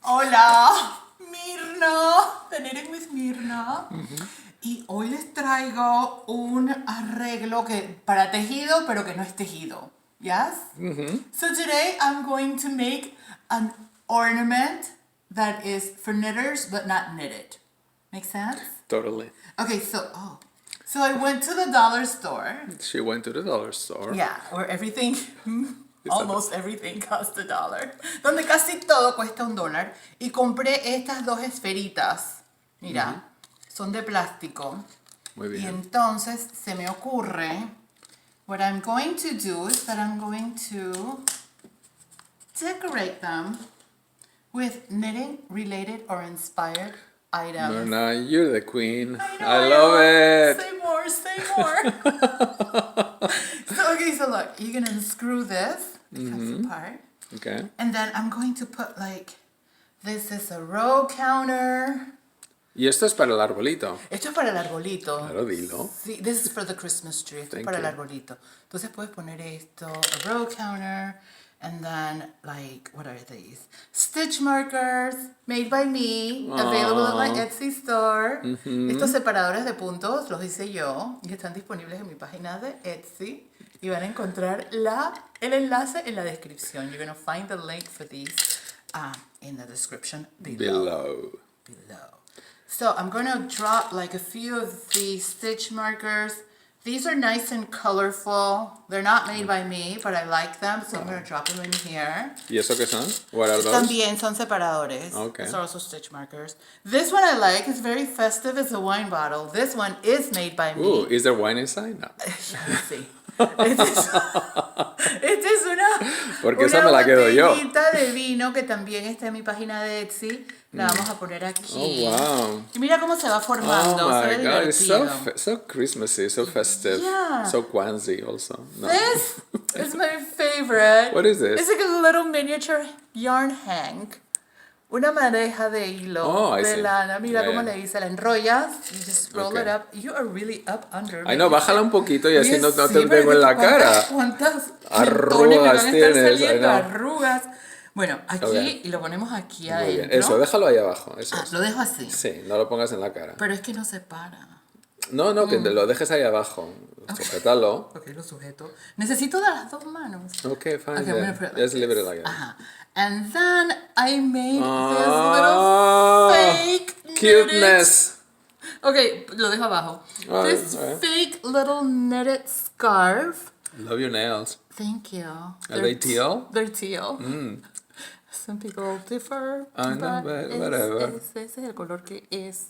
Hola, Mirna, de Knitting with Mirna. Y hoy les traigo un arreglo para tejido, pero que no es tejido. Yes? So today I'm going to make an ornament that is for knitters, but not knitted. Make sense? Totally. Okay, so I went to the dollar store. She went to the dollar store. Yeah, where everything, almost everything costs $1. Donde casi todo cuesta $1. Y compré estas dos esferitas. Mira, son de plástico. Muy bien. Y entonces se me ocurre, what I'm going to do is that I'm going to decorate them with knitting related or inspired items. Mirna, you're the queen. I love it. Say more, say more. So look, you're going to unscrew this, cuts apart. Okay. And then I'm going to put this is a row counter. Y esto es para el arbolito. Esto es para el arbolito. Claro, dilo. Sí, this is for the Christmas tree. Esto es para el arbolito. Entonces puedes poner esto, a row counter, and then what are these? Stitch markers, made by me, available at my Etsy store. Estos separadores de puntos los hice yo y están disponibles en mi página de Etsy. Y van a encontrar el enlace en la descripción. You're going to find the link for these in the description below. So I'm going to drop a few of the stitch markers. These are nice and colorful. They're not made by me, but I like them, so I'm going to drop them in here. ¿Y eso qué son? What are those? También son separadores. Okay. These are also stitch markers. This one I like. It's very festive. It's a wine bottle. This one is made by me. Ooh, is there wine inside? No. Sí. Esta es Porque esa me la quedo yo. Una botellita de vino que también está en mi página de Etsy. La vamos a poner aquí. Oh, wow. Y mira cómo se va formando. Oh, se my ve God. It's divertido. so Christmassy, so festive. Yeah. So Kwanzaa also. No. This is my favorite. What is this? It's like a little miniature yarn hang. Una madeja de hilo de lana. Mira cómo le hice. La enrollas. You just roll it up. You are really up under. Ay, no, bájala un poquito y así no te sí, pego en la cara. ¿Cuántas Arrugas tienes? Arrugas. Bueno, aquí y lo ponemos aquí adentro. Muy bien. Eso, déjalo ahí abajo. Eso es. Lo dejo así. Sí, no lo pongas en la cara. Pero es que no se para. No, que lo dejes ahí abajo. Sujétalo. Ok, lo sujeto. Necesito de las dos manos. Okay, fine. Okay, I'm gonna put it like Just leave it this. like that. Uh-huh. And then I made this little fake cuteness. Okay, lo dejo abajo. This fake little knitted scarf. Love your nails. Thank you. Are they teal? They're teal. Some people differ. No, but whatever. Ese es el color que es.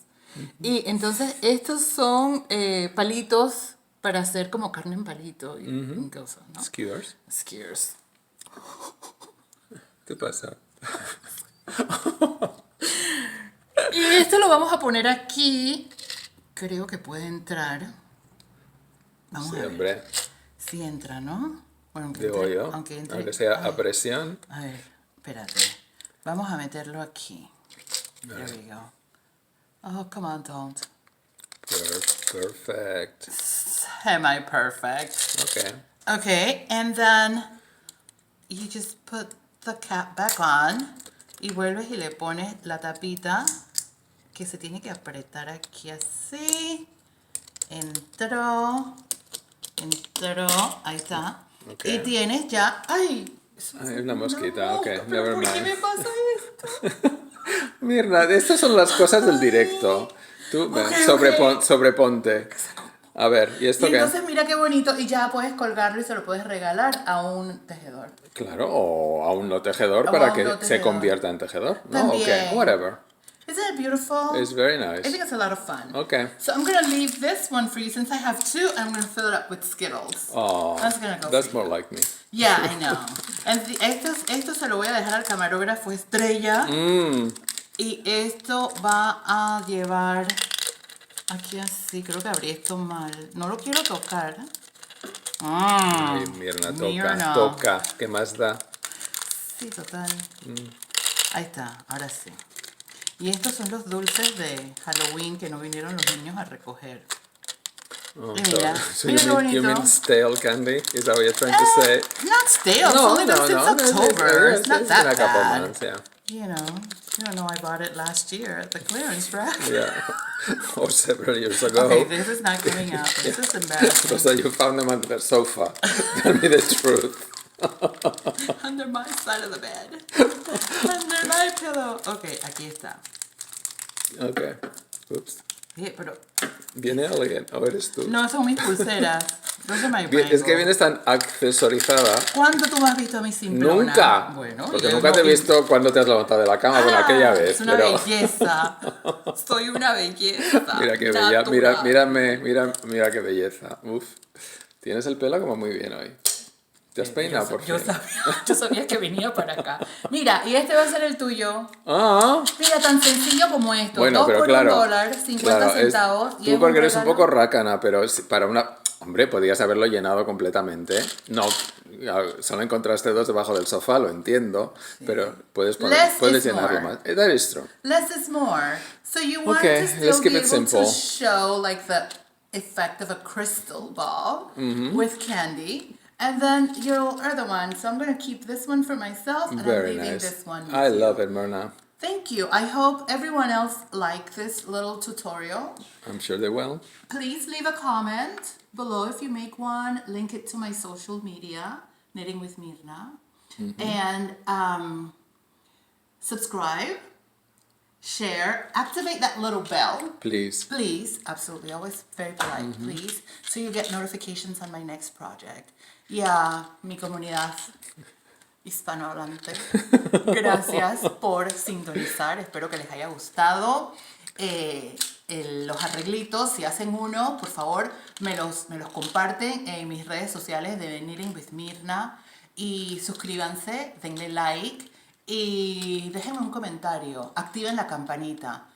Y entonces estos son palitos para hacer como carne en palito y cosas, ¿no? Skewers. Skewers. ¿Qué pasa? Y esto lo vamos a poner aquí. Creo que puede entrar. Vamos a ver. Hombre. Sí entra, ¿no? Bueno, Digo yo. Aunque sea a presión. A ver, espérate. Vamos a meterlo aquí. There we go. Oh, come on, don't. Perfect. Semi-perfect. Okay. Okay, and then you just put the cap back on. Y vuelves y le pones la tapita que se tiene que apretar aquí así. Entró. Ahí está. Okay. Y tienes ya... ¡Ay! Hay una mosquita, No, okay, pero never ¿por qué mind. me pasa esto? Mirna, estas son las cosas del directo. Tú, sobreponte. A ver, ¿y esto Y qué? entonces mira qué bonito. Y ya puedes colgarlo y se lo puedes regalar a un tejedor. Claro, o a un no tejedor O para a un que no se tejedor. convierta en tejedor. No, También. okay, whatever. Isn't it beautiful? It's very I nice. think it's a lot of fun. Okay. So I'm going to leave this one for you since I have two. I'm going to fill it up with Skittles. Oh, That's gonna go that's for more you. like me. Yeah, I know. Esto se lo voy a dejar al camarógrafo Estrella. Y esto va a llevar aquí así. Creo que abrí esto mal. No lo quiero tocar. Ay, Mirna, toca. ¿Qué más da? Sí, total. Ahí está, ahora sí. Y estos son los dulces de Halloween que no vinieron los niños a recoger. Oh, Mira, so mira qué bonito. you mean stale candy? Is that what you're trying to say? Not stale. It's only been since October. It's not it's that been a couple bad. months, yeah. You don't know I bought it last year at the clearance rack. Yeah. Or several years ago. Okay, this is not coming out. This is embarrassing. Rosa, you found them under the sofa. Tell me the truth. Under my side of the bed. Under my pillow. Okay, aquí está. Okay. Oops. Pero... ¿Viene alguien o eres tú? No, son mis pulseras. Those are my Es que bangles. vienes tan accesorizada. ¿Cuándo tú me has visto a mi simplona? Nunca. Bueno, porque nunca te he visto cuando te has levantado de la cama, bueno, aquella vez. Es una belleza. Soy una belleza. Mira qué bella. Mira qué belleza. Uf. Tienes el pelo como muy bien hoy. ¿Te has peinado por fin? Yo sabía que venía para acá. Mira, y este va a ser el tuyo. Ah. Mira, tan sencillo como esto. Bueno, 2 pero por claro, $1, 50 centavos. Tú porque eres un poco rácana, pero para una... Hombre, podrías haberlo llenado completamente. No, solo encontraste 2 debajo del sofá, lo entiendo. Sí. Pero puedes llenarlo más. That is true. Less is more. So you want to still be able to show like the effect of a crystal ball with candy. And then your other one. So I'm going to keep this one for myself. And I'm leaving this one with you. I love it, Myrna. Thank you. I hope everyone else liked this little tutorial. I'm sure they will. Please leave a comment below if you make one. Link it to my social media, Knitting with Mirna. And subscribe, share, activate that little bell. Please. Please, absolutely. Always very polite, please. So you get notifications on my next project. Y a mi comunidad hispanohablante, gracias por sintonizar. Espero que les haya gustado los arreglitos. Si hacen uno, por favor, me los comparten en mis redes sociales de Knitting with Mirna. Y suscríbanse, denle like y déjenme un comentario. Activen la campanita.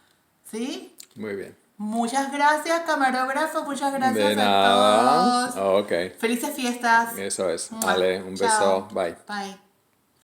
¿Sí? Muy bien. Muchas gracias, camarógrafo. Muchas gracias de nada. a todos. Okay. Felices fiestas. Eso es. Vale, un beso. Bye. Bye.